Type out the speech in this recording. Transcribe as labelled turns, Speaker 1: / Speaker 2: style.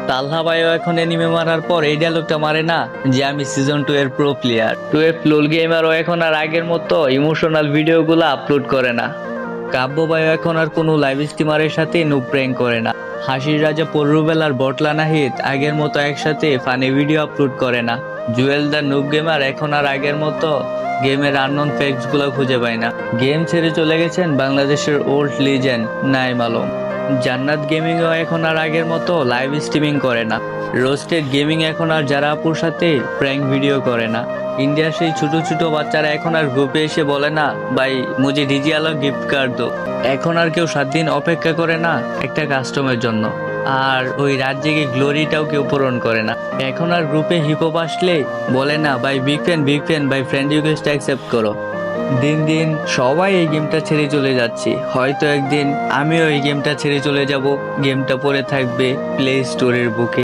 Speaker 1: তালহা ভাইও এখন এনিমে মারার পর এই ডায়লগটা মারে না যে আমি সিজন 2 এর প্রো প্লেয়ার। 12 লোল গেমারও এখন আর আগের মতো ইমোশনাল ভিডিওগুলো আপলোড করে না। কাব্য ভাইও এখন আর কোনো লাইভ স্ট্রিমারের সাথে নুব প্র্যাঙ্ক করে না। হাসির রাজা পল্লুবেল আর বটলা নাহিদ আগের মতো একসাথে ফানি ভিডিও আপলোড করে না। জুয়েল দ্য নুব গেমার এখন আর আগের মতো গেমের আননোন ফ্যাক্টস গুলো খুঁজে পায় না। গেম ছেড়ে চলে গেছেন বাংলাদেশের ওল্ড লিজেন্ড নাইম আলম। জান্নাত গেমিংও এখন আর আগের মতো লাইভ স্ট্রিমিং করে না। রোস্টেড গেমিং এখন আর যারা আপুর সাথে প্র্যাঙ্ক ভিডিও করে না। ইন্ডিয়ার সেই ছোট ছোট বাচ্চারা এখন আর গ্রুপে এসে বলে না ভাই মুঝে ডিজি আলো গিফট কার্ড দো। এখন আর কেউ 7 দিন অপেক্ষা করে না একটা কাস্টমের জন্য। আর ওই রাত জেগে গ্লোরিটাও কেউ পূরণ করে না। এখন আর গ্রুপে হিপহপ আসলে বলে না ভাই বিগ ফ্যান ভাই ফ্রেন্ড রিকোয়েস্ট অ্যাকসেপ্ট করো। দিন দিন সবাই এই গেমটা ছেড়ে চলে যাচ্ছে। হয়তো একদিন আমিও এই গেমটা ছেড়ে চলে যাব। গেমটা পড়ে থাকবে প্লে স্টোরের বুকে।